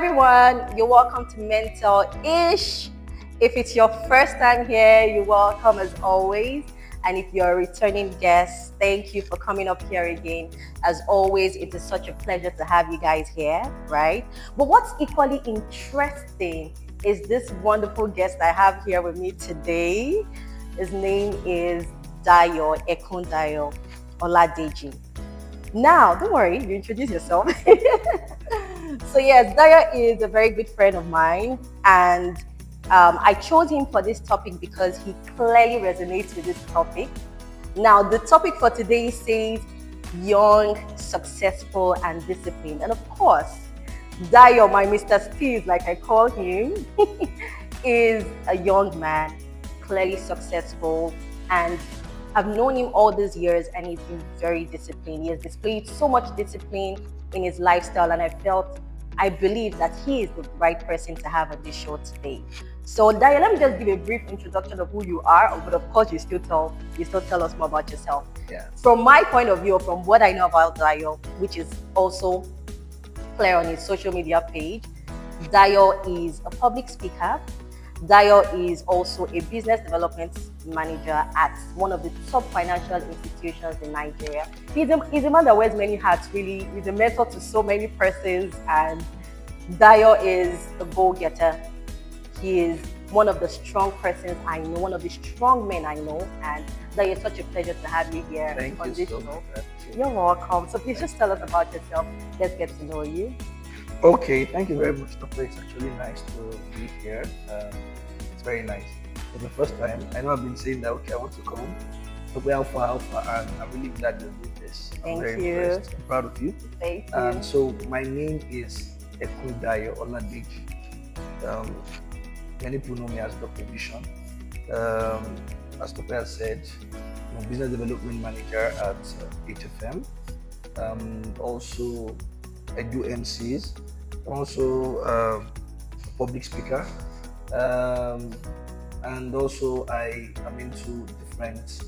everyone, you're welcome to Mental Ish. If it's your first time here, you're welcome as always. And if you're a returning guest, thank you for coming up here again. As always, it is such a pleasure to have you guys here, right? But what's equally interesting is this wonderful guest I have here with me today. His name is Dayo Ekundayo Oladeji. Now, don't worry, you introduce yourself. So yes, Daya is a very good friend of mine, and I chose him for this topic because he clearly resonates with this topic. Now, the topic for today says young, successful, and disciplined. And of course, Dayo, my Mr. Steve, like I call him, is a young man, clearly successful, and I've known him all these years and he's been very disciplined. He has displayed so much discipline in his lifestyle, and I believe that he is the right person to have on this show today. So, Dayo, let me just give a brief introduction of who you are, but of course, you still tell us more about yourself. Yeah. From my point of view, from what I know about Dayo, which is also clear on his social media page, Dayo is a public speaker. Dayo is also a business development manager at one of the top financial institutions in Nigeria. He's a man that wears many hats, really. He's a mentor to so many persons, and Dayo is a go-getter. He is one of the strong persons I know, one of the strong men I know, and Dayo, it's such a pleasure to have you here on this show. You're welcome. So please just tell us about yourself. Let's get to know you. Okay, thank you very much, Doctor. It's actually nice to be here. It's very nice. For the first time, I know I've been saying that, okay, I want to come. But we're alpha, and I'm really glad you're doing this. I'm very impressed. I'm proud of you. Thank you. So my name is Ekundayo Oladeji. Many people know me as Dr. Vision. As Dr. has said, I'm a business development manager at HFM. Also, I do MCs. I'm also a public speaker. And also I am into different,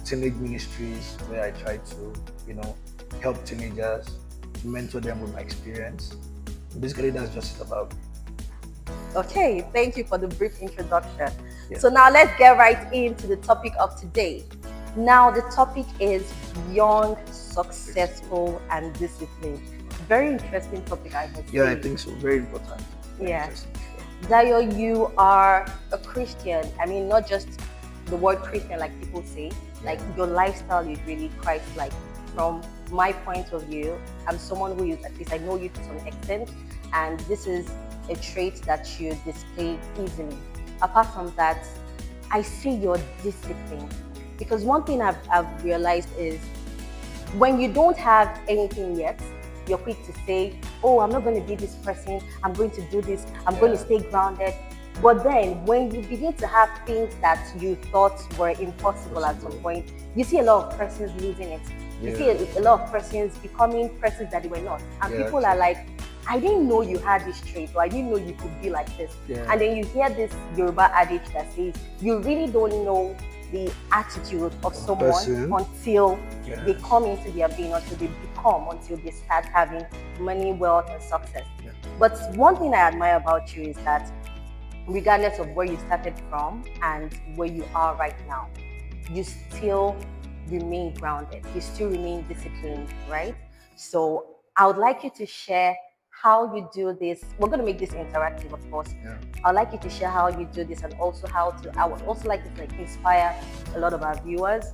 teenage ministries where I try to, help teenagers, to mentor them with my experience. Basically, that's just it about. Okay, thank you for the brief introduction. Yeah. So now let's get right into the topic of today. Now the topic is young, successful, and disciplined. Very interesting topic, I must say. Yeah, I think so. Very important. Yeah. Dayo, you are a Christian. I mean, not just the word Christian like people say. Like your lifestyle is really Christ-like. From my point of view, I'm someone who is, at least I know you to some extent, and this is a trait that you display easily. Apart from that, I see your discipline. Because one thing I've realized is when you don't have anything yet, you're quick to say, oh, I'm not going to be this person, I'm going to do this, I'm going to stay grounded. But then when you begin to have things that you thought were impossible at some point, you see a lot of persons losing it. You see a lot of persons becoming persons that they were not. And people are like, I didn't know you had this trait, or I didn't know you could be like this. And then you hear this Yoruba adage that says, you really don't know the attitude of someone until they come into their being, until they become, until they start having money, wealth, and success. But one thing I admire about you is that regardless of where you started from and where you are right now, you still remain grounded. You still remain disciplined, right? So I would like you to share how you do this. We're going to make this interactive, of course. I'd like you to share how you do this, and also I would also like to inspire a lot of our viewers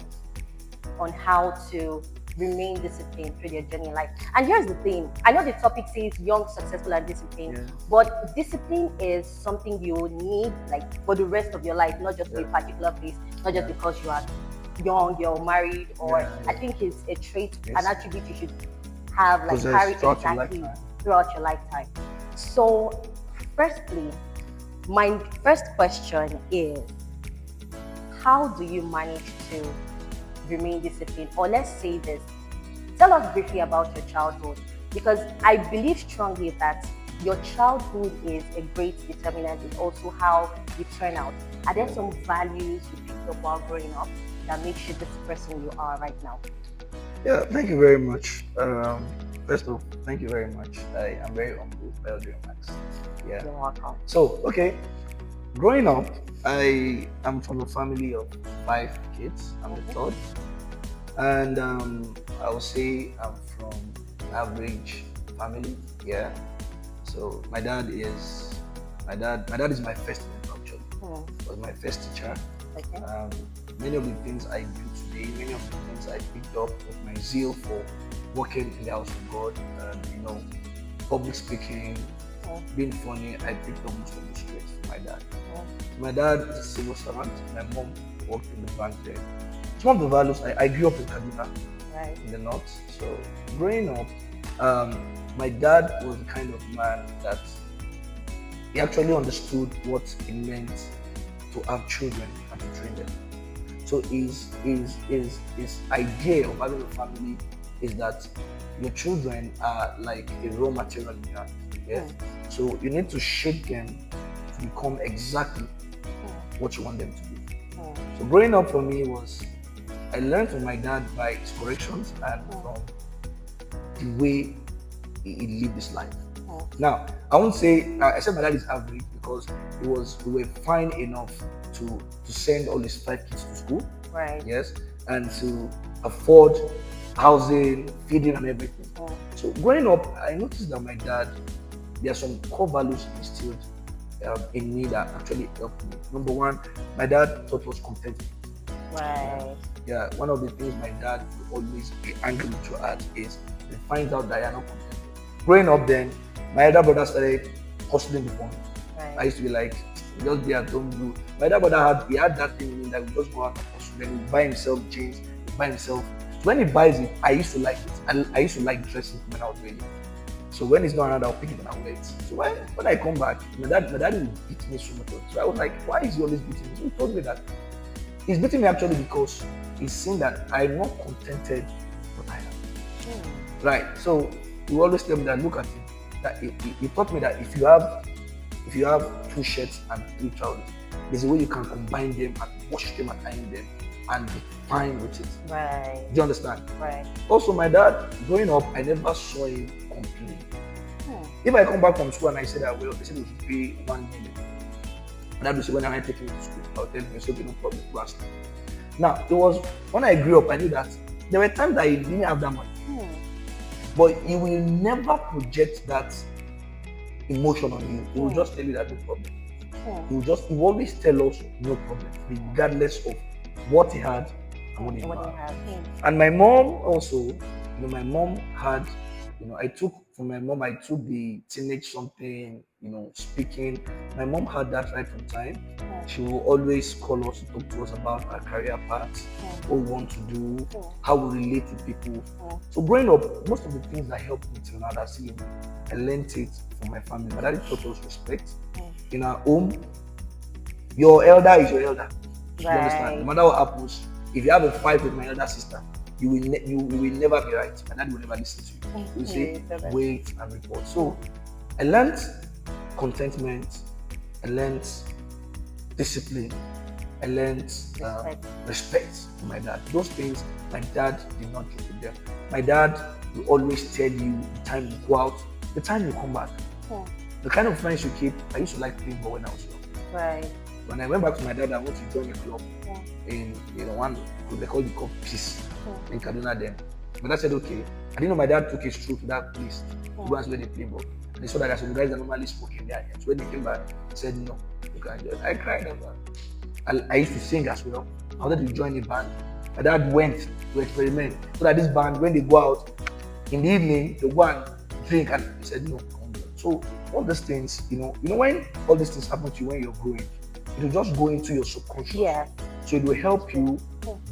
on how to remain disciplined through their journey in life. And here's the thing. I know the topic says young, successful, and disciplined, but discipline is something you need like for the rest of your life, not just for a particular phase, not just because you are young, you're married, or I think it's a trait, an attribute you should have like carry exactly throughout your lifetime. So firstly, my first question is, how do you manage to remain disciplined? Or let's say this, tell us briefly about your childhood, because I believe strongly that your childhood is a great determinant in also how you turn out. Are there some values you picked up while growing up that makes you this person you are right now? Yeah, thank you very much. First off, thank you very much. I am very humbled by all your remarks. Yeah. You're welcome. So, okay, growing up, I am from a family of 5 kids. I'm the third, and I would say I'm from average family. Yeah. So my dad is my first mentor actually. Was my first teacher. Okay. Many of the things I do today, many of the things I picked up with my zeal for working in the house of God, public speaking, being funny, I picked up most of the traits from my dad. My dad is a civil servant. My mom worked in the bank there. Some of the values, I grew up in Kaduna, Right. in the north. So growing up, my dad was the kind of man that he actually understood what it meant to have children and to train them. So his idea of having a family is that your children are like a raw material in your hand. Yeah. So you need to shape them to become exactly what you want them to be. So growing up for me was, I learned from my dad by his corrections and from the way he lived his life. Now, I won't say I said my dad is average because we were fine enough to send all his 5 kids to school. Right. Yes, and to afford housing, feeding, and everything. So growing up, I noticed that my dad, there are some core values instilled in me that actually helped me. Number one, my dad taught us contentment. Right. Yeah, one of the things my dad will always be angry with you at is he finds out that you're not contented. Growing up then, my elder brother started hustling before me. Right. I used to be like, just be at home, do. My elder brother had that thing in him that we just go out and hustle. Then he buy himself jeans, he buy himself. So when he buys it, I used to like it. And I used to like dressing when I was really young. So when he's not around, I'll pick it and I'll wear it. So when I come back, my dad will beat me so much. So I was like, why is he always beating me? So he told me that he's beating me actually because he's saying that I'm not contented what I am. Right. So he always tell me that, look at him. That he taught me that if you have 2 shirts and 3 trousers, there's a way you can combine them and wash them and iron them and be fine with it. Right. Do you understand? Right. Also, my dad, growing up, I never saw him complain. If I come back from school and I said they said we should pay 1 million. My dad would say, when am I taking you to school? I'll tell him, it's okay, no problem, go ask him. Now, it was when I grew up, I knew that there were times that he didn't have that money. But he will never project that emotion on you. He will just tell you that no problem. He will always tell us no problem, regardless of what he had and what he didn't have. And my mom also, my mom had, I took the teenage something, speaking. My mom had that right from time. She will always call us to talk to us about our career paths, what we want to do, how we relate to people. So growing up, most of the things that helped me till now, I learned it from my family. My daddy taught us respect. In our home, your elder is your elder. You understand? No matter what happens, if you have a fight with my elder sister, you will never be right. My dad will never listen to you. He will say, wait and report. So I learned contentment, I learned discipline, I learned respect from my dad. Those things my dad did not do with them. My dad will always tell you the time you go out, the time you come back. The kind of friends you keep. I used to like playing ball when I was young. Right. When I went back to my dad, I went to join a club in one club, they called it called Peace in Kaduna then. But I said, okay. I didn't know my dad took his true to that place to go and see where they play ball. And they saw that there are some guys that normally spoke in there. So when they came back, he said, no, you can't do it. I cried about it. I used to sing as well. I wanted to join a band. My dad went to experiment so that this band, when they go out in the evening, they go and drink. And he said, no. So all these things, when all these things happen to you when you're growing, it will just go into your subconscious. Yeah. So it will help you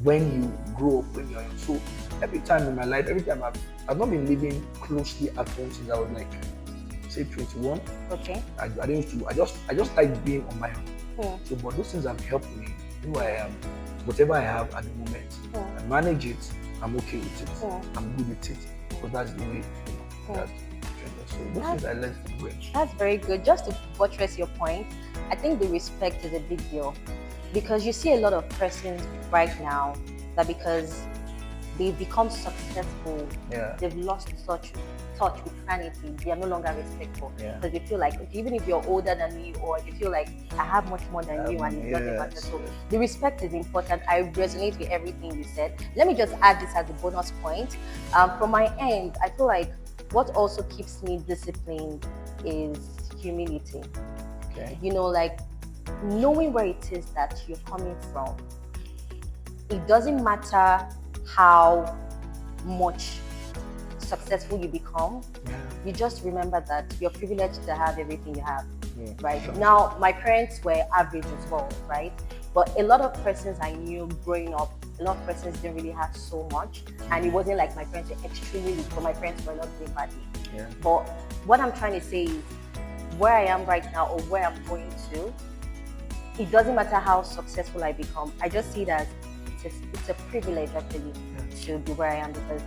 when you grow up, when you're young. So every time in my life, I've not been living closely at home since I was like, say 21. Okay. I just like being on my own. So but those things have helped me who I am, whatever I have at the moment. I manage it, I'm okay with it. I'm good with it. Because that's the way that so those things I learned from growing. That's very good. Just to buttress your point, I think the respect is a big deal. Because you see a lot of persons right now that because they've become successful, Yeah. they've lost touch with sanity. They are no longer respectful Yeah. because they feel like, okay, even if you're older than me, or they feel like I have much more than you, and it doesn't matter. Yes. So the respect is important. I resonate with everything you said. Let me just add this as a bonus point. From my end, I feel like what also keeps me disciplined is humility. Okay. You know, like knowing where it is that you're coming from. It doesn't matter how much successful you become, Yeah. you just remember that you're privileged to have everything you have, Yeah. right? Sure. Now, my parents were average as well, right? But a lot of persons I knew growing up, a lot of persons didn't really have so much, and it wasn't like my parents were extremely rich, but my parents were not doing badly. Yeah. But what I'm trying to say is, where I am right now or where I'm going to, it doesn't matter how successful I become. I just see that it's a privilege actually to be where I am, because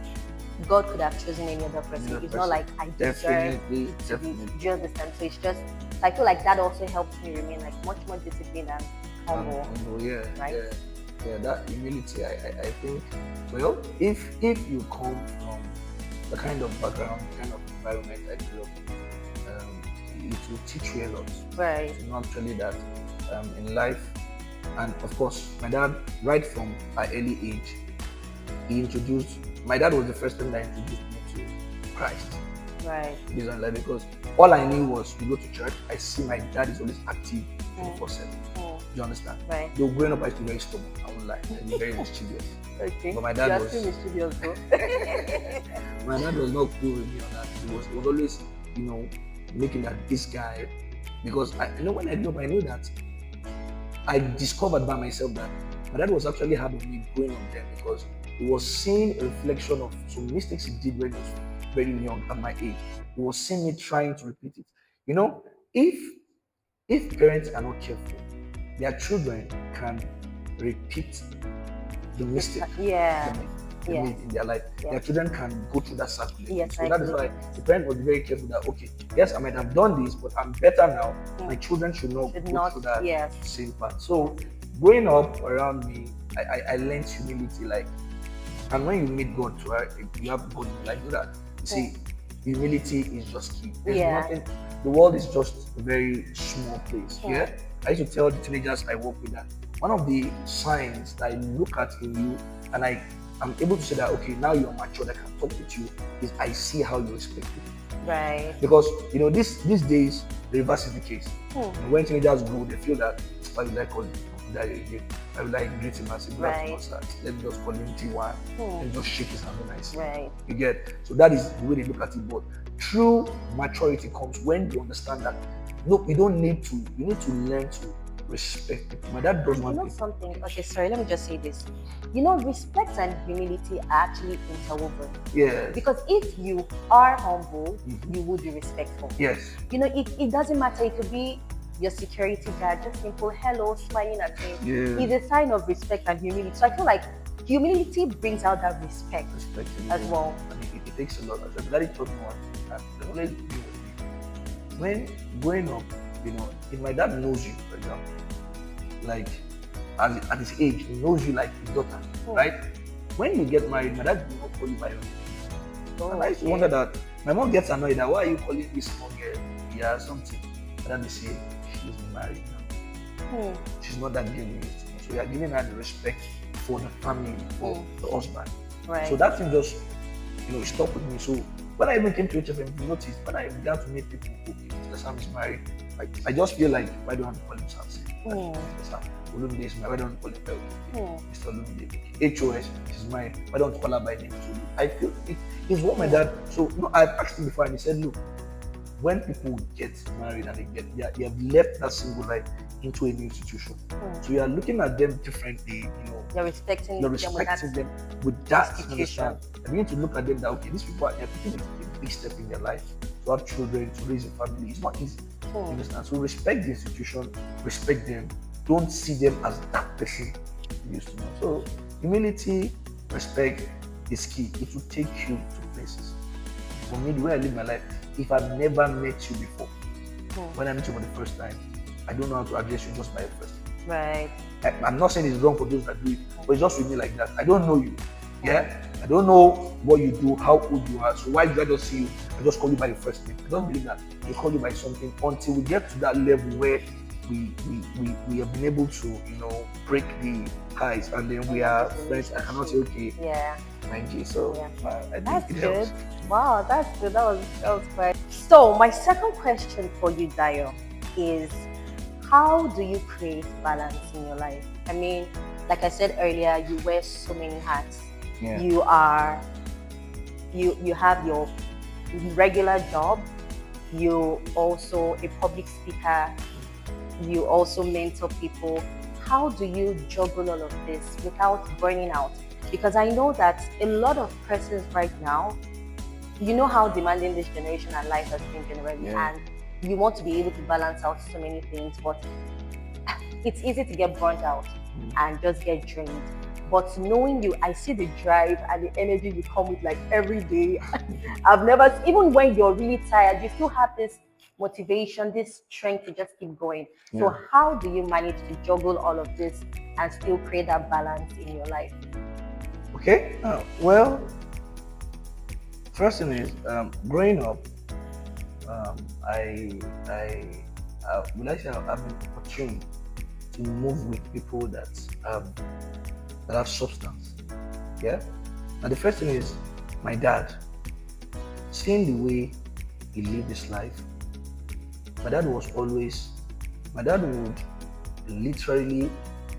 God could have chosen any other person. Another It's not like I deserve Definitely. to be. Definitely. Do you understand? So it's just, I feel like that also helps me remain like much more disciplined and humble. Yeah. Right? Yeah. Yeah. That humility, I think. Well, if you come from the kind of background, kind of environment I grew up in, it will teach you a lot. Right. To know actually that in life, and of course, my dad, right from an early age, he introduced. My dad was the first time that introduced me to Christ. Right. Based on life, because all I knew was we go to church. I see my dad is always active 24/7. Mm. Do you understand? Right. Though growing up, I used to be very stubborn. I won't lie. I was very mischievous. Okay. But my dad you are was- still mischievous though. My dad was not cool with me on that. He was always, making that this guy, because I know when I grew up, I knew that I discovered by myself that my dad was actually hard on me growing up then, because he was seeing a reflection of some mistakes he did when he was very young at my age. He was seeing me trying to repeat it. You know, if parents are not careful, their children can repeat the mistake Yeah. they Yeah. made in their life. Yeah. Their children can go through that cycle. Yes, So I that is agree. why the parent must be very careful that, okay, yes, I might have done this, but I'm better now. My children should not Should go not. through that Yes. same path. So growing up around me, I learned humility. Like, and when you meet God, right, you have God like that. You see, humility is just key. There's Yeah. nothing. The world is just a very small place. Yeah. Yeah. I used to tell the teenagers I work with that one of the signs that I look at in you, and I'm able to say that, okay, now you're mature, I can talk with you, is I see how you respect people. Right. Because these days the reverse is the case. Hmm. When teenagers grow, they feel that I would like calling that again. I would like greet him and say, Right. let me just call him T1. Hmm. Let me just shake his hand when I see him. Right. You get? So that is the way they look at it. But true maturity comes when you understand that no, you don't need to. You need to learn to respect people. My dad does You one know thing. something? Okay, sorry, let me just say this. You know, respect and humility are actually interwoven. Yeah. Because if you are humble, Mhm. you would be respectful. Yes. You know, it doesn't matter. It could be your security guard, just simple hello, smiling at him. Yeah. It's a sign of respect and humility. So I feel like humility brings out that respect Respect as well. And it takes a lot. As a daddy taught me one thing, and they always be with me. When growing up, if my dad knows you, for example, like at his age, he knows you like his daughter, Hmm. right? When you get married, my dad will not call you by your name. Oh, And I used to okay. wonder that my mom gets annoyed that why are you calling this small girl? Yeah, something. And then they say she's married now. Hmm. She's not that girl you used to know. So you are giving her the respect for the family, for the husband. Right. So that thing just, stuck with me. So when I even came to HFM, you notice when I began to meet people, okay, Mr. Sam is married. I just feel like, why don't I call him Samson? Mr. Sam. Olumide is married. Why don't I call him Belgi? Mr. Olumide. HOS, she's married. Why don't I call her by name? So I feel it's what my dad. So I asked him before, and he said, look, when people get married and they have left that single life into a new institution. So you are looking at them differently, You're respecting you're them with that. respecting them with that institution. understand. I begin to look at them that, okay, these people are taking a big step in their life to have children, to raise a family. It's not easy. You understand? So respect the institution, respect them. Don't see them as that person you used to know. So humility, respect is key. It will take you to places. For me, the way I live my life, if I've never met you before, when I meet you for the first time, I don't know how to address you just by your first name. Right. I'm not saying it's wrong for those that do it, but it's just with me like that. I don't know you. Yeah? I don't know what you do, how old you are. So why do I just see you? I just call you by your first name. I don't believe that. I call you by something until we get to that level where we have been able to, break the ties, and then we are friends. I cannot say, okay, Yeah. my G. So I That's think it good. helps. Wow, that's good. That was quite. So my second question for you, Dayo, is how do you create balance in your life? I mean, like I said earlier, you wear so many hats. Yeah. You have your regular job. You also a public speaker. You also mentor people. How do you juggle all of this without burning out? Because I know that a lot of persons right now, you know how demanding this generation and life has been generally, Yeah. and you want to be able to balance out so many things, but it's easy to get burnt out and just get drained. But knowing you, I see the drive and the energy you come with like every day. I've never, even when you're really tired, you still have this motivation, this strength to just keep going. So Yeah. how do you manage to juggle all of this and still create that balance in your life? Okay. Well, first thing is, growing up, would I say I've been opportune to move with people that have substance. Yeah. Now the first thing is my dad. Seeing the way he lived his life, my dad would literally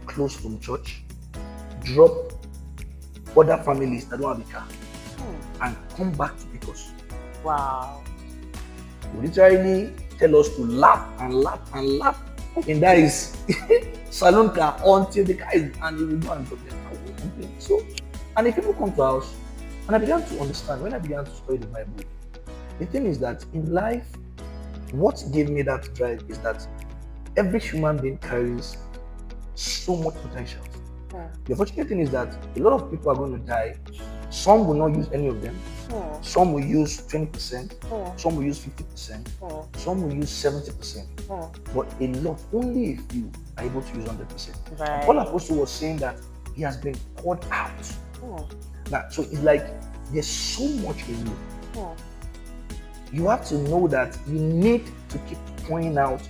close from church, drop other families that don't have a car, and come back to pick us. Wow. He would literally tell us to laugh and laugh and laugh in that his saloon car until the car is, and he will go and drop them. So, and if people come to our house, and I began to understand when I began to study the Bible, the thing is that in life, what gave me that drive is that every human being carries so much potential. The unfortunate thing is that a lot of people are going to die. Some will not use any of them. Some will use 20%. Some will use 50%. Some will use 70%. But a lot, only if you are able to use 100%. Right. Paul Apostle was saying that he has been poured out. Now, so it's like there's so much in you. You have to know that you need to keep pouring out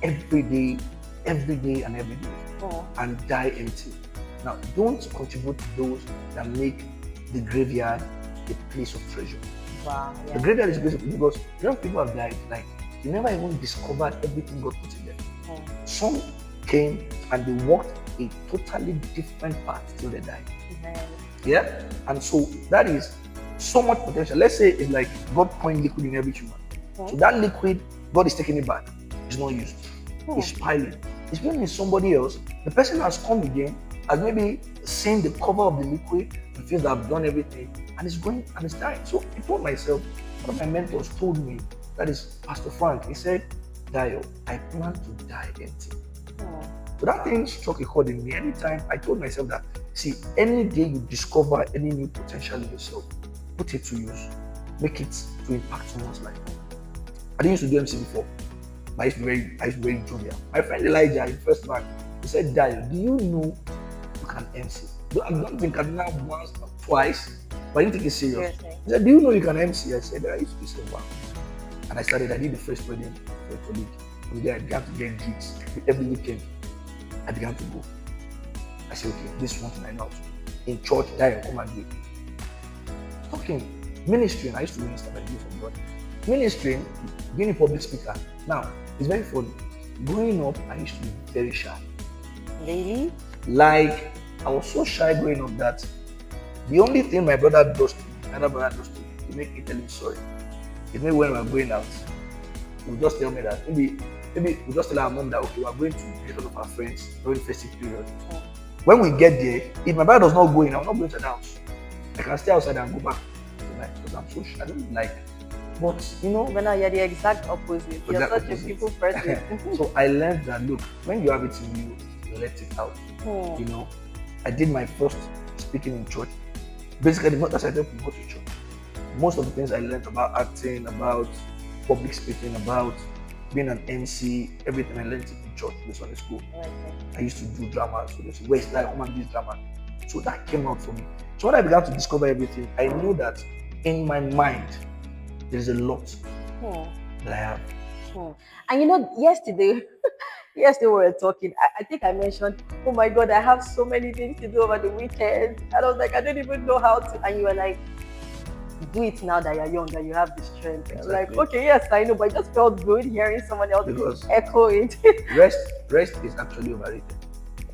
every day, and every day, and die empty. Now, don't contribute to those that make the graveyard a place of treasure. Wow. Yeah. The graveyard is a place of, because a lot of people have died, like they never even discovered everything God put in them. Some came and they walked a totally different path till they died. Yeah? And so that is so much potential. Let's say it's like God pouring liquid in every human. So that liquid, God is taking it back. It's not used. It's piling. It's being in somebody else. The person has come again, has maybe seen the cover of the liquid and feels that I've done everything, and it's going and it's dying. So I told myself, one of my mentors told me, that is Pastor Frank, he said, Dayo, I plan to die empty. So that thing struck a chord in me. Anytime I told myself that, see, any day you discover any new potential in yourself, put it to use, make it to impact someone's life. I didn't used to do MC before, but I used to be very junior. My friend Elijah, in first man, he said, Dayo, do you know you can MC? I've done it in Kaduna once or twice, but I didn't take it serious. He said, do you know you can MC? I said, I used to say, wow. And I did the first wedding for a colleague. From there, I began to get gigs every weekend. I began to go. I said, okay, this is one thing I know. In church, Dayo, come and do it. Talking, ministering, I used to minister by the grace of God. Ministering, being a public speaker. Now, it's very funny. Growing up, I used to be very shy. Really? Like, I was so shy growing up that the only thing my brother does to me, another brother does to me, to make me tell him sorry, is maybe when we're going out, he'll just tell me that, maybe we'll just tell our mom that, okay, we're going to meet all of our friends during the festive period. When we get there, if my brother does not go in, I'm not going to the house. I can stay outside and go back tonight because I'm so shy. I don't like. But you know, But now you're the exact opposite. You're such a people person. So I learned that look, when you have it in you, you let it out. You know, I did my first speaking in church. Basically, not as I tell people go to church. Most of the things I learned about acting, about public speaking, about being an MC, everything I learned in church, in Sunday school. I used to do drama, so they say, where's that? Come and do drama. So that came out for me. So when I began to discover everything, I knew that in my mind, there is a lot Hmm. that I have. Hmm. And you know, yesterday we were talking. I think I mentioned, oh my God, I have so many things to do over the weekend. And I was like, I don't even know how to. And you were like, do it now that you're young and you have the strength. I'm like, Exactly. okay, yes, I know, but it just felt good hearing someone else Because echo it. rest is actually overrated.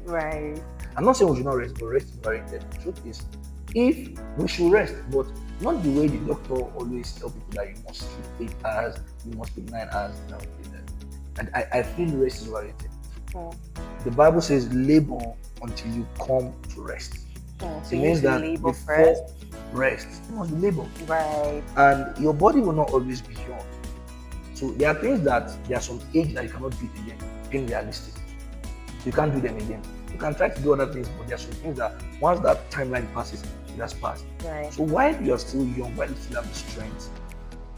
Right. I'm not saying we should not rest, but rest is overrated. The truth is, if we should rest, but not the way the doctor always tell people that you must sleep 8 hours, you must sleep 9 hours. No, and I feel rest is overrated. Hmm. The Bible says, labor until you come to rest. Hmm. So It you means need to that labor before first. rest, you must labor. Right. And your body will not always be young. So there are things that there are some age that you cannot do it again, being realistic. You can't do them again. You can try to do other things, but there are some things that once that timeline passes, it has passed. Right. So while you are still young, while you still have the strength,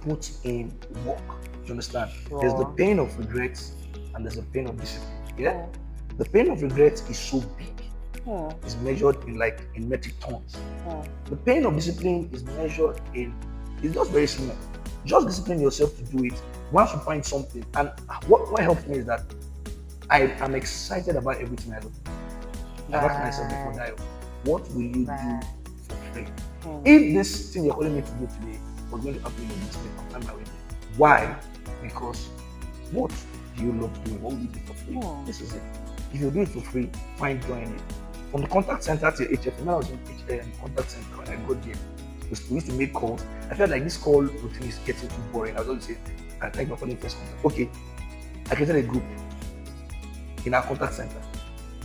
put in work. Do you understand? Sure. There's the pain of regrets and there's the pain of discipline. Yeah? Hmm. The pain of regrets is so big. Hmm. It's measured in metric tons. Hmm. The pain of discipline is measured it's just very small. Just discipline yourself to do it. Once you find something, and what helps me is that I am excited about everything I do. I asked myself before that, what will you Right. do for free? Hmm. If this thing you're calling me to do today was going to happen in this week, I'm my way. Why? Because what do you love doing? What will you do for free? Hmm. This is it. If you do it for free, find joy in it. From the contact center to HFM, when I was in contact center, when I got there, we used to make calls. I felt like this call routine is getting too boring. I was always saying, I like my calling first contact. Okay, I created a group in our contact center.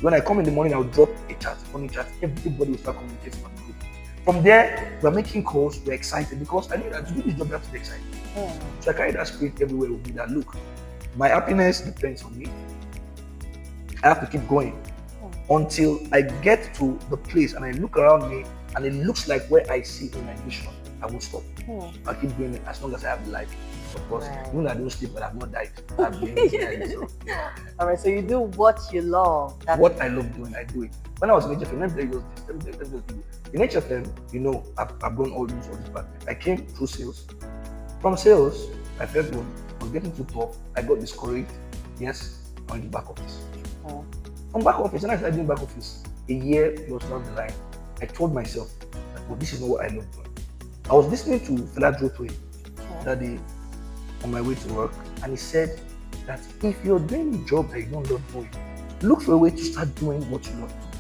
When I come in the morning, I'll drop a chat, funny chat. Everybody will start communicating on the group. From there, we're making calls. We're excited because I knew that to do this job, you have to be excited. So I carry that spirit everywhere with me. That look, my happiness depends on me. I have to keep going until I get to the place and I look around me and it looks like where I see in my vision. I won't stop. I'll keep doing it as long as I have life. Of course, Right. even though I don't sleep, but I've not died. I've been here, so. All right. So you do what you love. That's What I love doing, I do it. When I was in HFM, let me tell you this. In HFM, you know, I've gone all this part. I came through sales. From sales, I felt I was getting too tough. I got discouraged. Yes, I went to back office. Hmm. From back office, and I started doing back office. A year plus down the line, I told myself, oh, this is not what I love doing. I was listening to Fela Jotwe that day on my way to work, and he said that if you're doing a job that you don't love doing, look for a way to start doing what you love doing.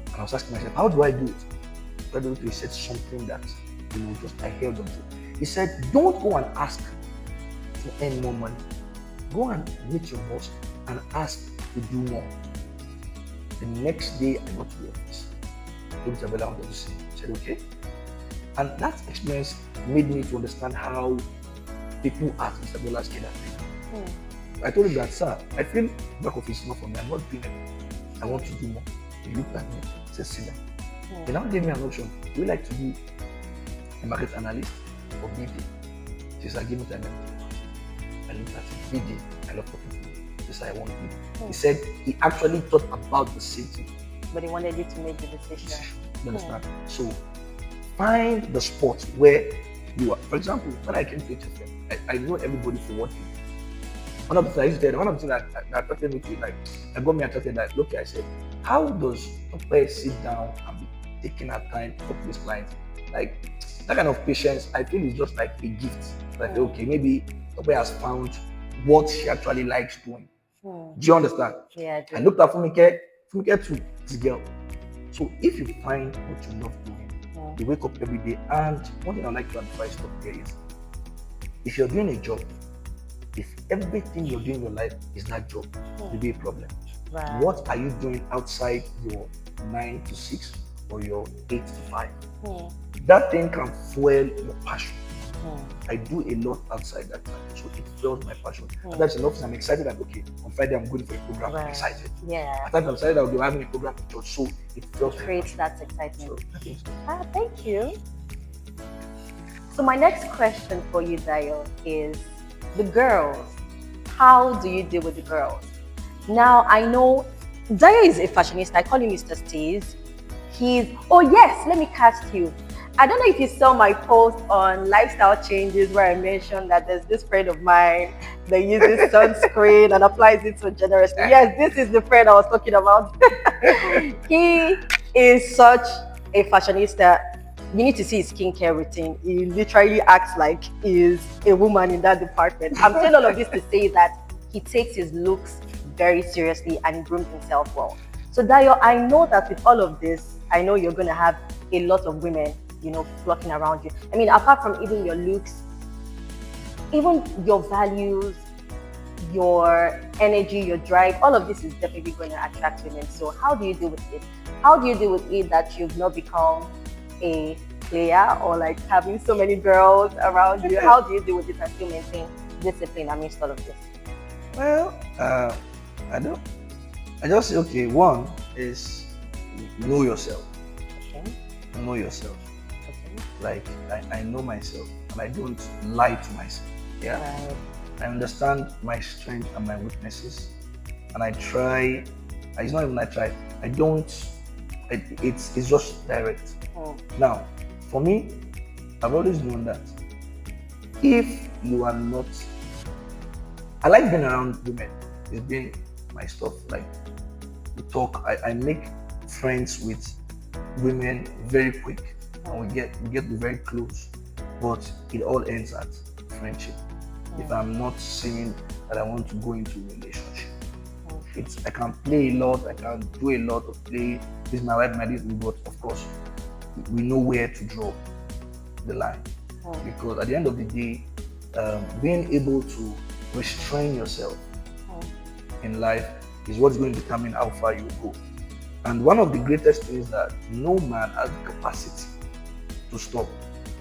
And I was asking myself, how do I do it? Fela Jotwe said something that I held on to. He said, don't go and ask to earn more money. Go and meet your boss and ask to do more. The next day, I got to the office. I told Isabella I wanted to see. She said, okay. And that experience made me to understand how people ask Isabella's kid at me. I told him that, sir, I feel back office is not for me. I'm not doing it. I want to do more. He looked at me, said, sit down. He now gave me an option. Do you like to be a market analyst or BD? She said, give me time. I looked at him, BD, I love talking to you. He said, I want BD. He said he actually thought about the same thing. But he wanted you to make the decision. You understand? So find the spot where you are. For example, when I came to HFM, I know everybody for what they do. One of the things that attracted me to it, like, I got me attracted that, look, I said, how does a person sit down and be taking her time to talk to this client? Like, that kind of patience, I feel is just like a gift. Like, okay, maybe Tope has found what she actually likes doing. Do you understand? Yeah, I looked at Funke too, this girl. So if you find what you love doing, you wake up every day. And one thing I like to advise here is, if you're doing a job, if everything you're doing in your life is that job, it'll be a problem. Right. What are you doing outside your 9 to 6 or your 8 to 5? That thing can fuel your passion. I do a lot outside that time, so it fuels my passion. And that's enough. I'm excited that, okay, on Friday I'm going for a program. Right. I'm excited. Yeah. At times I'm excited that we're having a program in church, so it fuels my Creates passion. that excitement. So I think so. Thank you. So my next question for you, Dayo, is the girls. How do you deal with the girls? Now I know Dayo is a fashionista. I call him Mr. Steez. Oh yes, let me cast you. I don't know if you saw my post on lifestyle changes where I mentioned that there's this friend of mine that uses sunscreen and applies it so generously. Yes, this is the friend I was talking about. He is such a fashionista. You need to see his skincare routine. He literally acts like he's a woman in that department. I'm saying all of this to say that he takes his looks very seriously and he grooms himself well. So Dayo, I know that with all of this, I know you're gonna have a lot of women, flocking around you. I mean, apart from even your looks, even your values, your energy, your drive, all of this is definitely going to attract women. So how do you deal with it? How do you deal with it that you've not become a player or like having so many girls around you? How do you deal with it and still maintain discipline amidst all of this? Well, I don't. I just say, okay, one is know yourself. Okay. Know yourself. Okay. Like, I know myself and I don't lie to myself. Yeah. Right. I understand my strengths and my weaknesses, and I try. It's not even I try. I don't. It's just direct. Oh. Now, for me, I've always known that if you are not, I like being around women. It's been my stuff. Like we talk, I make friends with women very quick, and we get very close. But it all ends at friendship. If I'm not saying that I want to go into a relationship, I can play a lot, I can do a lot of play. This is my wife, my this, but of course, we know where to draw the line. Because at the end of the day, being able to restrain yourself in life is what's going to determine how far you go. And one of the greatest things that no man has the capacity to stop.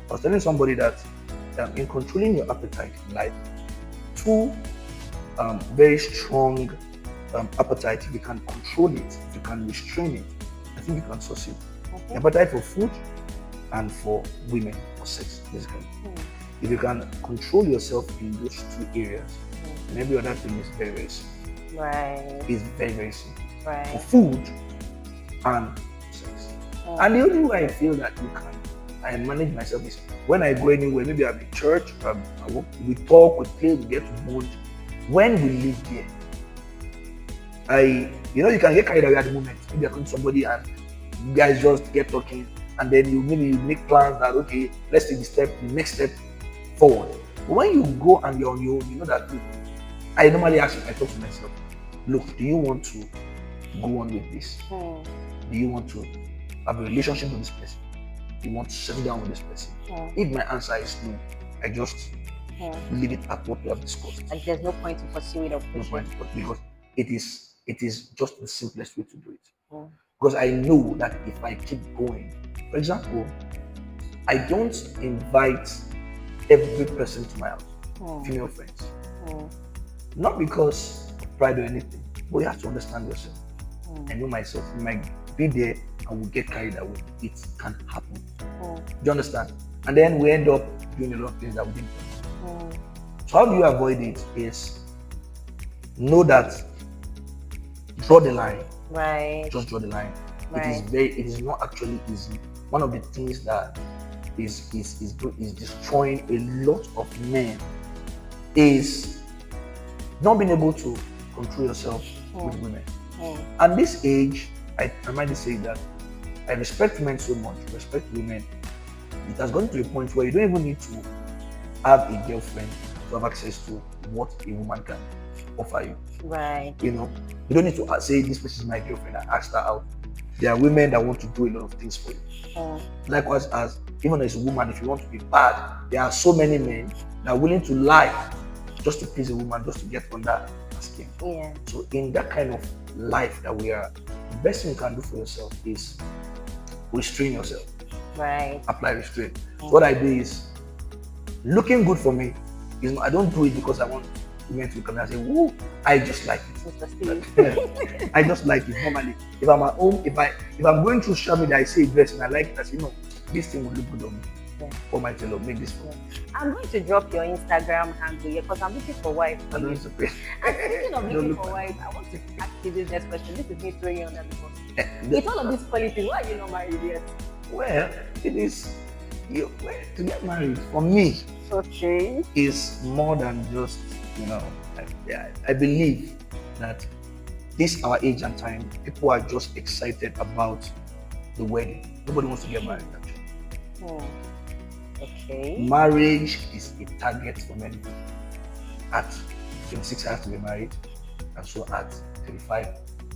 I was telling somebody that in controlling your appetite in life, two very strong appetite, if you can control it, if you can restrain it, I think you can succeed. Okay. Appetite for food and for women, for sex, basically. If you can control yourself in those two areas, then every other thing is very, very simple. Right. It's very, very simple. Right. For food and sex. And the only way I feel that I manage myself is when I go anywhere, maybe I'm in church, we talk, we play, we get to bond. When we live there, you can get carried away at the moment. Maybe you're talking to somebody and you guys just get talking, and then you make plans that, okay, let's take the next step forward. But when you go and you're on your own, you know that, look, I normally ask, I talk to myself, look, do you want to go on with this? Do you want to have a relationship with this person? Do you want to settle down with this person? If my answer is no, I just leave it at what we have discussed. Like there's no point in pursuing or No pushing. point, because it is just the simplest way to do it. Because I know that if I keep going, for example, I don't invite every person to my house, female friends. Not because of pride or anything, but you have to understand yourself. I know myself. You might be there and we'll get carried away. It can happen. Do you understand? And then we end up doing a lot of things that we didn't do. So how do you avoid it? Is know that draw the line. Right. Just draw the line. Right. It is not actually easy. One of the things that is destroying a lot of men is not being able to control yourself with women. At this age, I might say that I respect men so much, respect women. It has gone to a point where you don't even need to have a girlfriend to have access to what a woman can offer you. Right. You don't need to say this person is my girlfriend and ask her out. There are women that want to do a lot of things for you. Likewise, as even as a woman, if you want to be bad, there are so many men that are willing to lie just to please a woman, just to get under her skin. Yeah. So in that kind of life that we are, the best thing you can do for yourself is restrain yourself. Right. Apply restraint. So what I do is, looking good for me, I don't do it because I want women to come and say, woo, I just like it. I just like it normally. If I'm at home, if I'm going through social media, I see a dress and I like it, I say, no, this thing will look good on me. Yeah. for my tailor, make this for me. I'm going to drop your Instagram handle here because I'm looking for wife. I don't need to pay. And speaking of Don't looking look for at wife, I want to ask you this next question. This is me throwing you under the bus. The- With all of these qualities, why are you not married yet? Well, it is well, to get married for me Okay. is more than just, I believe that this our age and time, people are just excited about the wedding. Nobody wants to get married actually. Okay. Marriage is a target for many people. At 26 I have to be married, and so at 35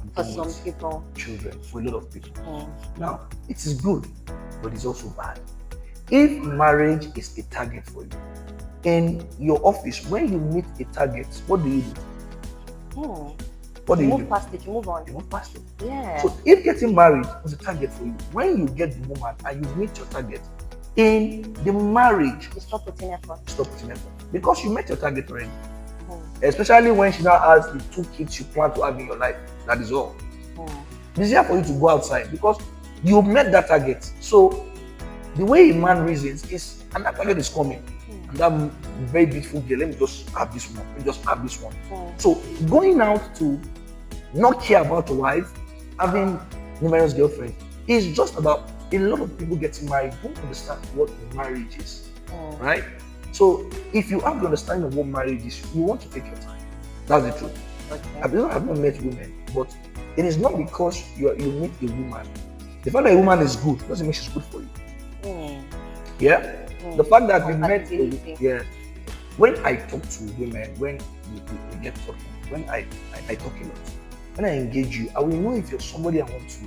I'm For done some with people. children, for a lot of people. Mm. Now, it is good, but it's also bad. If marriage is a target for you, in your office, when you meet a target, what do you do? Mm. What do You you move do? past it, you move on. You move past it. Yeah. So if getting married was a target for you, when you get the woman and you meet your target, in the marriage, You stop putting effort. stop putting effort. Because you met your target already. Mm. Especially when she now has the 2 kids you plan to have in your life. That is all. Mm. It's easier for you to go outside because you met that target. So the way a man reasons is, and that target is coming. Mm. And that very beautiful girl, let me just have this one. Let me just have this one. Mm. So going out to not care about your wife, having numerous girlfriends, is just about a lot of people getting married don't understand what marriage is. Mm. Right? So if you have the understanding of what marriage is, you want to take your time. That's the truth. Okay. I've not met women, but it is not because you meet a woman. The fact that a woman is good doesn't mean she's good for you. Mm. Yeah? Mm. The fact that you met Compatibility. yeah. When I talk to women, when we get talking, when I talk a lot, when I engage you, I will know if you're somebody I want to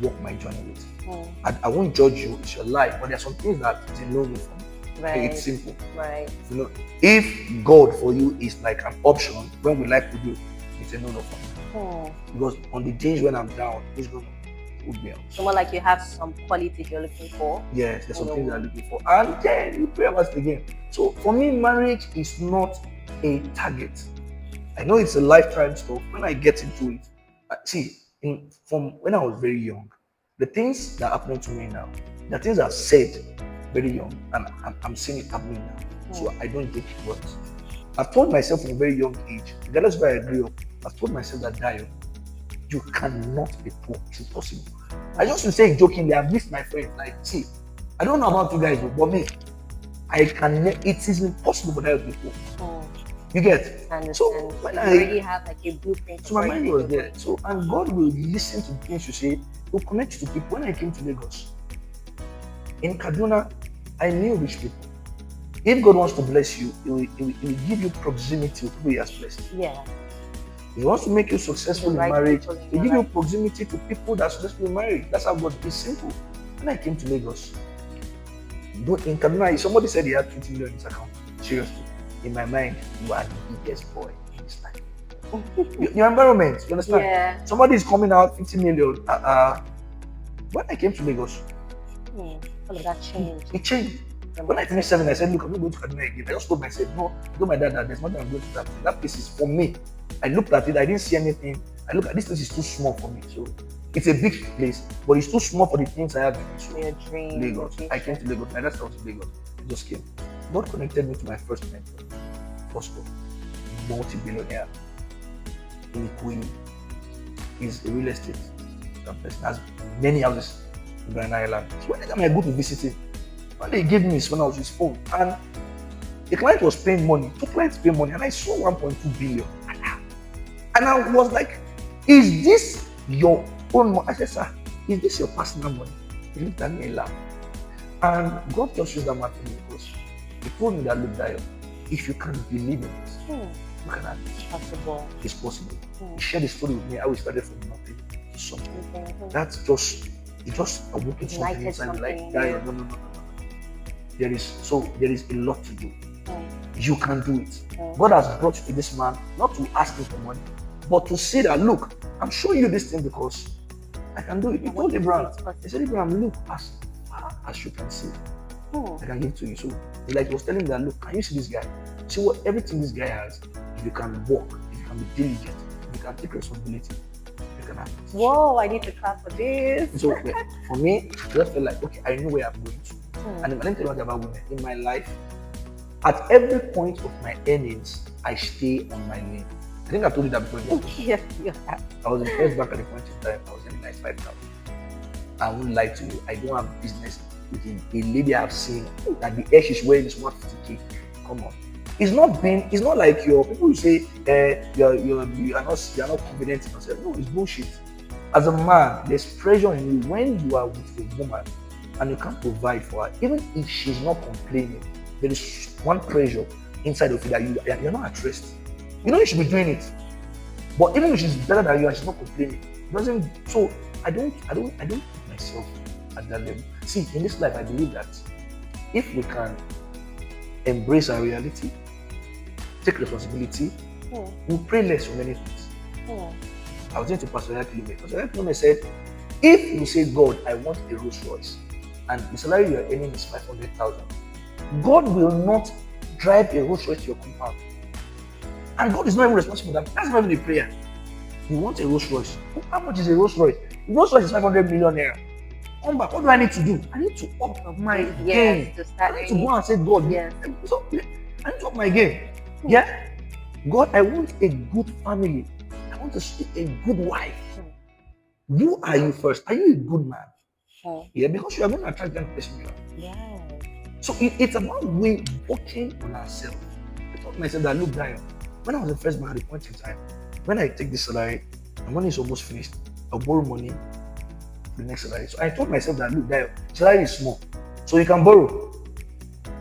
walk my journey with. Mm. I won't judge you, it's your life, but there are some things that is a no-no for me. Right. It's simple. Right. You know, if God for you is like an option when we like to do, it's a no-no for me. Mm. Because on the days when I'm down, He's going to put me up. So more like you have some qualities you're looking for. Yes, there's some No. things I'm looking for. And then you pray about it again. So for me, marriage is not a target. I know it's a lifetime stuff. When I get into it, from when I was very young, the things that are happening to me now, the things I've said very young, and I'm seeing it happening now. So I don't take it words. I've told myself from a very young age, regardless where I grew up, I've told myself that Dio, you cannot be poor. It's impossible. I just to say jokingly, I've missed my friends. Like, see, I don't know about you guys, but me, it is impossible for that to be poor. Mm. You get? I understand. So when you I already have like a blueprint. so my for mind it. was there. So and God will listen to things you say, will connect you to people. When I came to Lagos, in Kaduna, I knew rich people. If God wants to bless you, He will give you proximity with people He has blessed. Yeah. If He wants to make you successful The in right marriage, people in He your give you life. proximity to people that are successful in marriage. That's how God is simple. When I came to Lagos, in Kaduna, somebody said he had 20 million in his account. Seriously. In my mind, you are the biggest boy in this life. Your environment, you understand? Yeah. Somebody is coming out 50 million. When I came to Lagos, Mm. All of that changed. it changed. When I finished 7, I said, look, I'm not going to Kaduna again. I just told myself, no, I told my dad that there's nothing I'm going to that place. That place is for me. I looked at it, I didn't see anything. I looked at this place is too small for me. So it's a big place, but it's too small for the things I have to do. So Your dream. Lagos. your I came vision. to Lagos. My dad started to Lagos. I just came. God connected me to my first mentor, Fosco, multi-billionaire in Ikoyi. He's a real estate person, has many houses in Banana Island. So anytime I go to visit him, when they gave me his phone, I was his phone, and the client was paying money. 2 clients pay money, and I saw 1.2 billion. And I was like, "Is this your own money?" I said, "Sir, is this your personal money?" He looked at me and laughed. And God just used that man for me because He told me that, look, Dio, if you can believe in it, Mm. you can have it. Possible. It's possible. Mm. He shared the story with me how we started from nothing to something. Mhm. That's just, it just awoken something Ignited inside me, like, something, Dio, yeah. no. There is a lot to do. Mm. You can do it. Mm. God has brought you to this man, not to ask him for money, but to say that, look, I'm showing you this thing because I can do it. He told Abraham, he said, Abraham, look, as far as you can see, Mm. I can give it to you. So it's like he was telling me that, look, can you see this guy? See what everything this guy has. If you can work, if you can be diligent, if you can take responsibility, you can have it. Whoa, I need to clap for this. So for me, I just felt like, okay, I know where I'm going to. And let me tell you what about women. In my life, at every point of my earnings, I stay on my lane. I think I told you that before. Yes, you have. I was in First Bank at the point in time. I was earning 95,000. I won't lie to you. I don't have business with a lady I've seen that the hair she's wearing is 150K. Come on. It's not like your people who say you're not confident in yourself. No, it's bullshit. As a man, there's pressure in you when you are with a woman and you can't provide for her. Even if she's not complaining, there is one pressure inside of you that you're not at rest. You know you should be doing it. But even if she's better than you and she's not complaining, it doesn't. So I don't put myself at that level. See, in this life, I believe that if we can embrace our reality, take responsibility, we'll pray less for many things. I was saying to Pastor Yakilime. Pastor Yakilime said, if you say, God, I want a Rolls Royce, and the salary you're earning is 500,000, God will not drive a Rolls Royce to your compound. And God is not even responsible for that. That's not even a prayer. You want a Rolls Royce. How much is a Rolls Royce? The Rolls Royce is 500 million naira. Come back. What do I need to do? I need to up my game. I need to go and say, God, so, I need to up my game. Yeah? God, I want a good family. I want a good wife. Who are you first? Are you a good man? Yeah, because you are going to attract that person you are. Yeah. So it's about we working on ourselves. I told myself that, look, Dayo, when I was in First Bank at the point in time, when I take this salary, the money is almost finished, I'll borrow money for the next salary. So I told myself that, look, Dayo, salary is small, so you can borrow.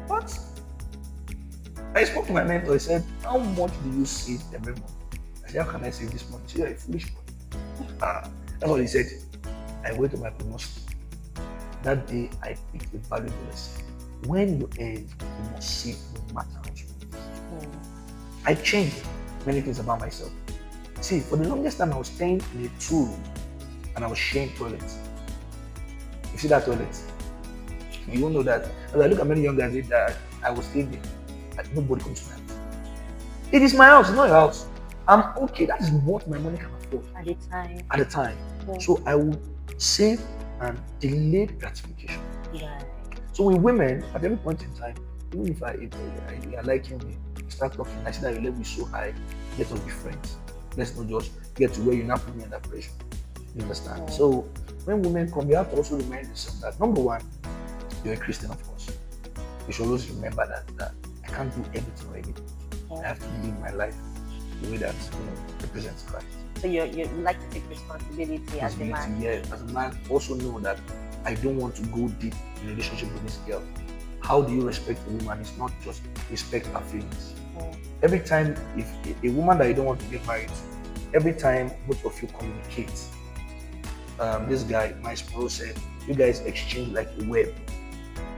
But I spoke to my mentor. He said, how much do you save every month? I said, how can I save this money? He said, you're a foolish boy. That's what he said. I went to my promotion. That day, I picked a valuable lesson. When you earn, you must save no matter how much. I changed many things about myself. See, for the longest time, I was staying in a 2-room and I was sharing toilets. You see that toilet? You won't know that. As I look at many young guys that I was staying there, and nobody comes to my house. It is my house, it's not your house. I'm okay. That is what my money can afford. At the time. Yeah. So I will save and delay gratification. Yeah. So with women, at every point in time, even if you are liking me, start talking, I see that your level is so high, let us be friends. Let's not just get to where you now put me under pressure. You understand? Yeah. So when women come, you have to also remind yourself that, number one, you're a Christian, of course. You should always remember that I can't do everything already. Yeah. I have to live my life the way that represents Christ. So you like to take responsibility as a man? Yeah, as a man, also know that I don't want to go deep in a relationship with this girl. How do you respect a woman? It's not just respect her feelings. Every time, if a woman that you don't want to get married to, every time both of you communicate, this guy, Miles Monroe said, you guys exchange like a web.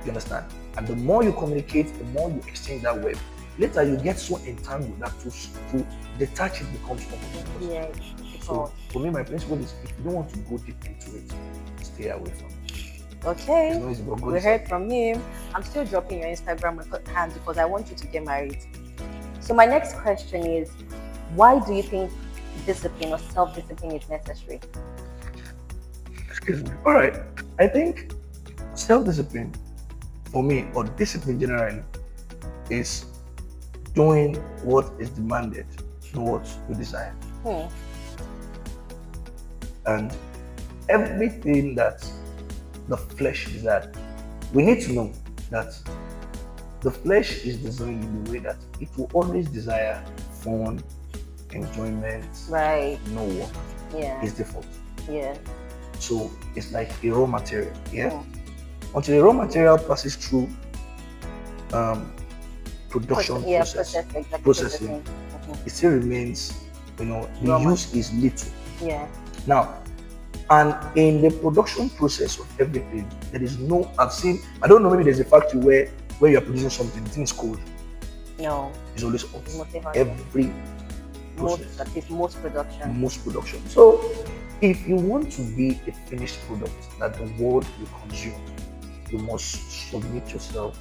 You understand? And the more you communicate, the more you exchange that web. Later, you get so entangled that to detach it becomes complicated. Yeah. So for me, my principle is, if you don't want to go deep into it, stay away from it. Okay, we heard from him. I'm still dropping your Instagram hand because I want you to get married. So my next question is, why do you think discipline or self-discipline is necessary? Excuse me. All right. I think self-discipline, for me, or discipline generally, is doing what is demanded, not what you desire. And everything that the flesh desires, we need to know that the flesh is designed in the way that it will always desire fun, enjoyment, right? No work. Yeah. It's default. Yeah. So it's like a raw material. Yeah. Until the raw material passes through production processing, it still remains, the raw use is little. Yeah. Now, and in the production process of everything, there is no, I don't know, maybe there's a factory where you're producing something, the thing is cold. No. It's always hot. Every process. Most production. So, if you want to be a finished product that the world will consume, you must submit yourself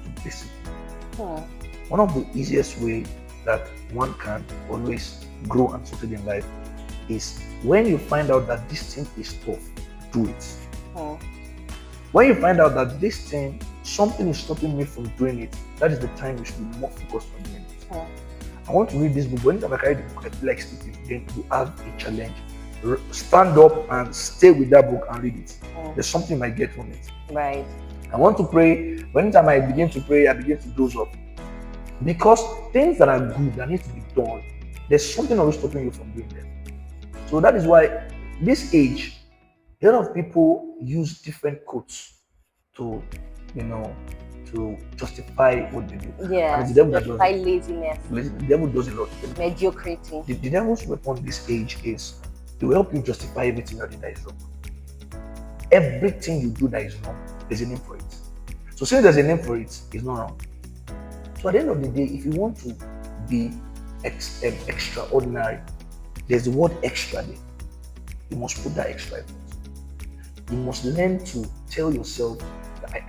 to discipline. One of the easiest ways that one can always grow and succeed in life is when you find out that this thing is tough, do it. When you find out that this thing something is stopping me from doing it, that is the time you should be more focused on doing it. Mm. I want to read this book. Anytime I carry the book, I feel like sleeping. Then you have a challenge. Stand up and stay with that book and read it. There's something you might get from it. Right. I want to pray. Anytime I begin to pray, I begin to doze up. Because things that are good that need to be done, there's something always stopping you from doing them. So that is why this age, a lot of people use different quotes to, to justify what they do. Yeah. And it's the devil that does Justify it. laziness, The devil does a lot. mediocrity. The devil's weapon this age is to help you justify everything that is wrong. Everything you do that is wrong, there's a name for it. So since there's a name for it, it's not wrong. So at the end of the day, if you want to be extraordinary, there's the word extra there. You must put that extra effort. You must learn to tell yourself.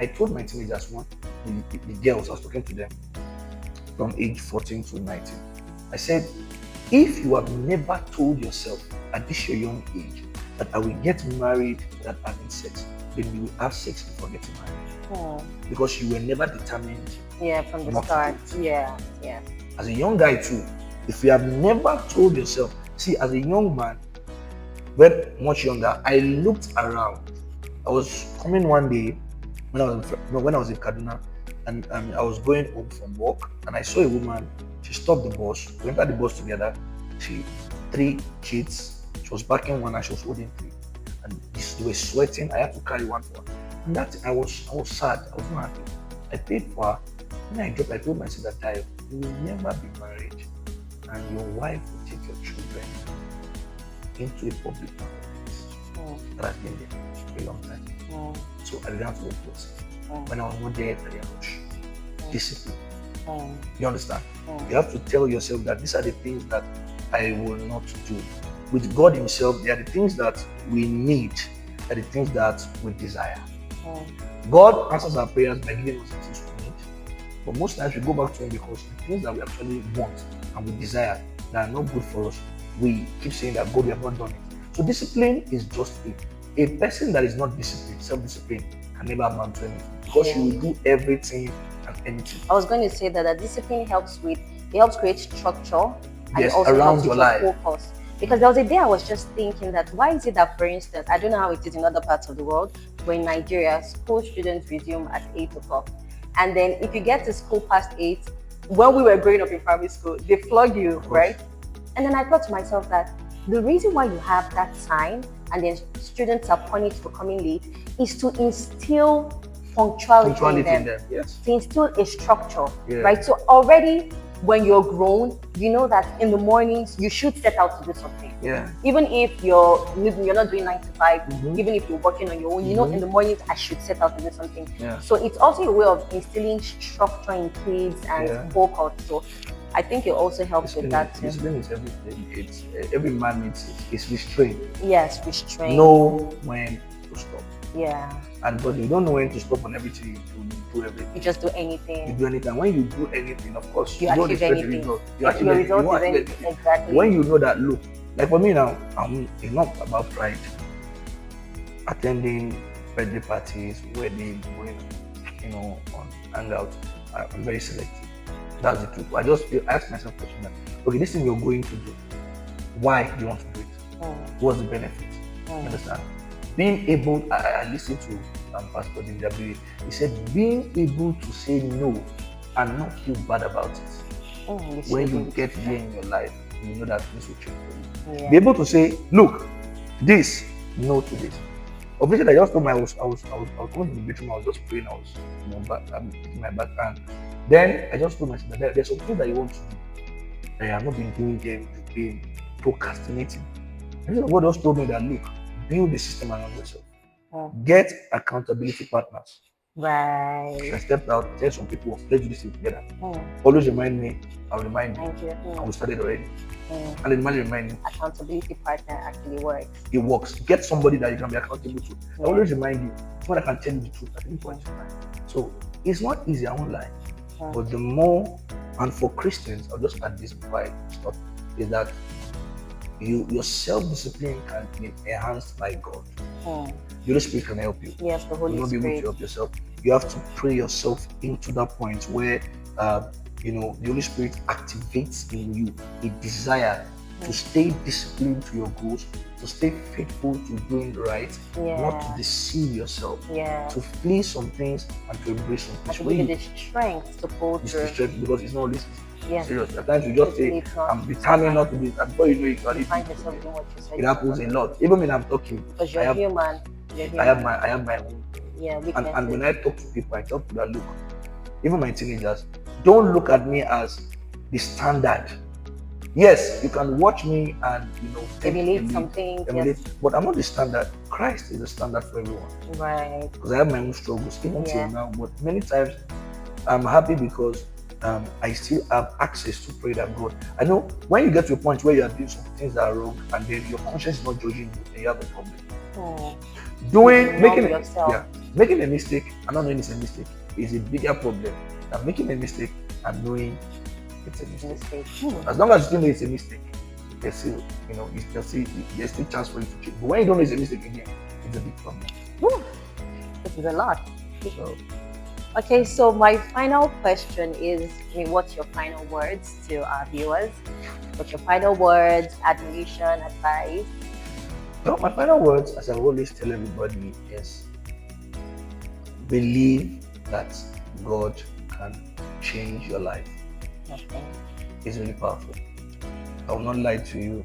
I told my teenagers the girls, I was talking to them from age 14 to 19. I said, if you have never told yourself at this your young age that I will get married without having sex, then you will have sex before getting married. Because you were never determined. Yeah, from the start. Yeah. As a young guy too, if you have never told yourself, see, as a young man, when much younger, I looked around. I was coming one day when I was in Kaduna, and I was going home from work, and I saw a woman. She stopped the bus. We entered the bus together. She 3 kids. She was backing one and she was holding 3, and they were sweating. I had to carry one for her. And that I was sad. I was not happy. I paid for her. When I dropped, I told myself that you will never be married, and your wife will take your children into a public market. That has been there for a long time. So I began to work towards it. When I was not there, I was discipline. You understand? You have to tell yourself that these are the things that I will not do. With God Himself, they are the things that we need, they are the things that we desire. God answers our prayers by giving us the things we need. But most times we go back to Him because the things that we actually want and we desire that are not good for us, we keep saying that God, we have not done it. So discipline is just it. A person that is not disciplined, self-disciplined, can never amount to anything because you will do everything and anything. I was going to say that discipline helps create structure and Yes, it also around helps your with life. focus. Because there was a day I was just thinking that why is it that, for instance, I don't know how it is in other parts of the world, but in Nigeria, school students resume at 8 o'clock. And then if you get to school past 8, when we were growing up in primary school, they flog you, right? And then I thought to myself that the reason why you have that time and then students are punished for coming late is to instill punctuality in them. Yes. To instill a structure, right? So already when you're grown, you know that in the mornings you should set out to do something. Yeah. Even if you're not doing 9 to 5, even if you're working on your own, you know in the mornings I should set out to do something. Yeah. So it's also a way of instilling structure in kids and focus. So I think it also helps with that too. Discipline is everything. It's every man needs it. It's restraint. Yes, restraint. Know when to stop. Yeah. But you don't know when to stop on everything. You do everything. You just do anything. You do anything. When you do anything, of course, you don't achieve expect anything. the result. Your result is anything. Exactly. When you know that, look, like for me now, it's not about pride. Attending birthday parties, weddings, going, on hangout, I'm very selective. That's the truth. I ask myself question that, okay, this thing you're going to do, why do you want to do it? What's the benefit? You understand? Being able, I listened to Pastor DW. He said, being able to say no and not feel bad about it. When you get there in your life, you know that things will change for you. Yeah. Be able to say, look, this, no to this. Obviously, I just told me I was going to the bedroom. I was just praying. I was, in my back hand. Then I just told myself that there's something that you want to do that I have not been doing them. You've been procrastinating. And God just told me that, look, build the system around yourself. Get accountability partners. Right. I stepped out, tell some people, let's do this thing together. Always remind me, I'll remind you. And we started already. And then remind me. Accountability partner actually works. It works. Get somebody that you can be accountable to. I always remind you, when I can tell you the truth at any point in time. So it's not easy, I won't lie. But the more, and for Christians, I'll just add this before I stop, is that your self-discipline can be enhanced by God. The Holy Spirit can help you. Yes, the You will Holy not be able to Spirit. help yourself. You have to pray yourself into that point where the Holy Spirit activates in you a desire to stay disciplined to your goals, to stay faithful to doing right, not to deceive yourself, to flee some things and to embrace some things. To give you the strength to pull through. Because it's not always Yes. serious. At times you just say, I'm determined not to be, and before you know it, find yourself doing what you say. It happens a lot. Even when I'm talking, because you're human. I have my own. And when I talk to people, I tell people that, look, even my teenagers, don't look at me as the standard. Yes, you can watch me and emulate something. Yes. But I'm not the standard. Christ is the standard for everyone. Right. Because I have my own struggles even till now. But many times I'm happy because I still have access to pray that God. I know when you get to a point where you are doing some things that are wrong and then your conscience is not judging you, then you have a problem. Making a mistake and not knowing it's a mistake is a bigger problem than making a mistake and knowing it's a mistake. As long as you still know it's a mistake, there's still, there's still chance for you to change. But when you don't know it's a mistake again, it's a big problem. This is a lot. Okay, so my final question is, what's your final words to our viewers? What's your final words, admonition, advice? Well, my final words, as I always tell everybody, is believe that God can change your life. Okay. It's really powerful. I will not lie to you.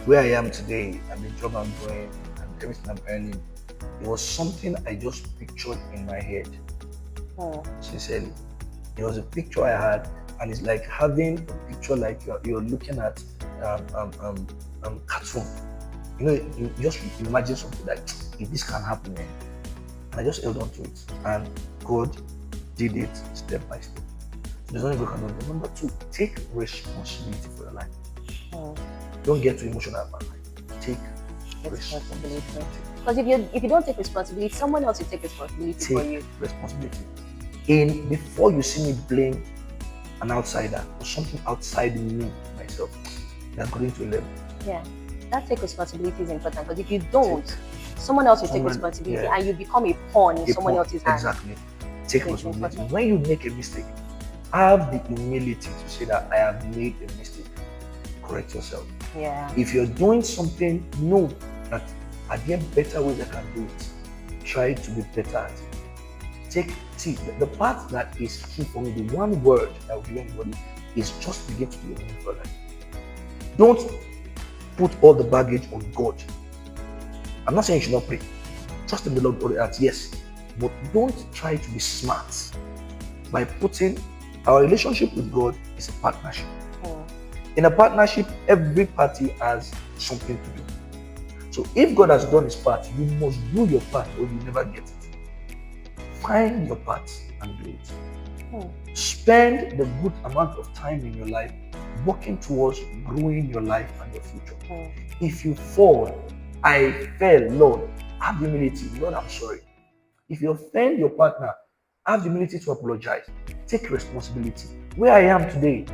Where I am today and the job I'm doing and everything I'm earning, it was something I just pictured in my head. Sincerely, it was a picture I had, and it's like having a picture like you're looking at cartoon. You just imagine something like, if this can happen, and I just held on to it, and God did it step by step. There's nothing God can do. Number 2, take responsibility for your life. Don't get too emotional about life. Take responsibility. Because if you don't take responsibility, someone else will take responsibility for you. Responsibility. Before you see me blame an outsider or something outside me, myself, that's going to a level. Yeah, that take responsibility is important, because if you don't, someone else will take responsibility and you become a pawn in someone else's hands. Exactly. Take responsibility. When you make a mistake, have the humility to say that I have made a mistake. Correct yourself. Yeah. If you're doing something, know that are there better ways I can do it. Try to be better at it. The part that is key for me, the one word that will give anybody, is just begin to do your own for life. Don't put all the baggage on God. I'm not saying you should not pray. Trust in the Lord all at yes, but don't try to be smart by putting our relationship with God is a partnership. In a partnership, every party has something to do. So if God has done his part, you must do your part or you never get it. Find your part and do it. Spend the good amount of time in your life working towards growing your life and your future. If you fall, I fell, Lord, have humility. Lord, I'm sorry. If you offend your partner, have humility to apologize. Take responsibility. Where I am today,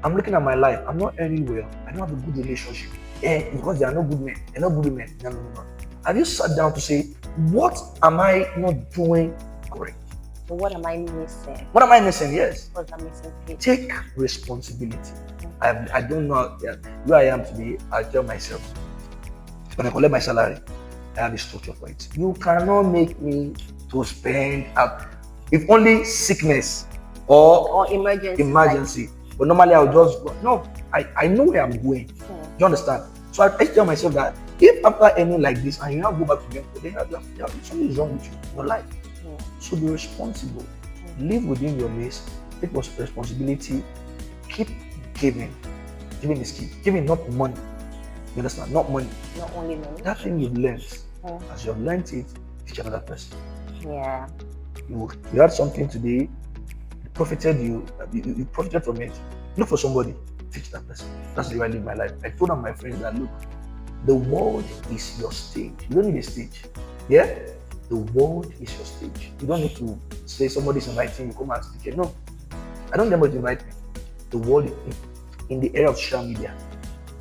I'm looking at my life. I'm not earning well. I don't have a good relationship. Because there are no good men. There are no good women. No. Have you sat down to say, what am I not doing correct? So what am I missing? What am I missing? Yes. What am I missing? Take responsibility. I don't know where I am today. I tell myself, when I collect my salary, I have a structure for it. You cannot make me to spend up, if only sickness or emergency. But normally I'll just go. No, I know where I'm going. You understand? So I tell myself that if after ending like this and you now go back to them, then something is wrong with you, your life. So be responsible. Live within your means. Take responsibility. Keep giving. Giving is key. Giving, not money. You understand? Not money. Not only money. That thing you've learned, as you've learned it, teach another person. Yeah. You had something today, it profited you profited from it. Look for somebody, teach that person. That's the way I live my life. I told my friends that, look, the world is your stage. You don't need a stage. Yeah? The world is your stage. You don't need to say somebody's inviting you, come and speak. No. I don't need anybody to invite me. The world, in the era of social media,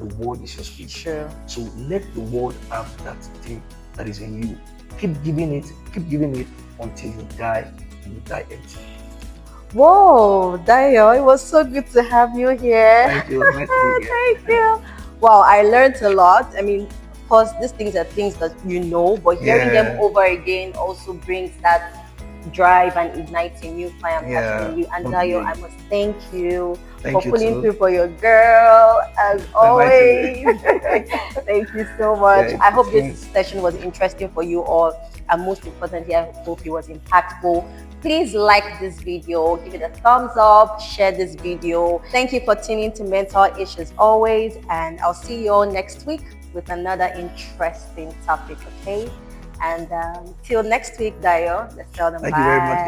the world is your stage. Sure. So let the world have that thing that is in you. Keep giving it until you die, and you die empty. Whoa, Dayo, it was so good to have you here. Thank you. It was nice to be here. Thank you. Wow, I learned a lot. I mean, of course, these things are things that you know, but hearing them Yeah. over again also brings that drive and ignites a new fire and passion in you. And Dayo, I must thank you Thank for you pulling too. through for your girl, as always. Bye-bye Thank you so much. Yeah, I hope this thanks. session was interesting for you all, and most importantly, I hope it was impactful. Please like this video, give it a thumbs up, share this video. Thank you for tuning to Mental-ish as always, and I'll see you all next week with another interesting topic, okay? And till next week, Dayo, let's tell them Thank bye. you very much, guys.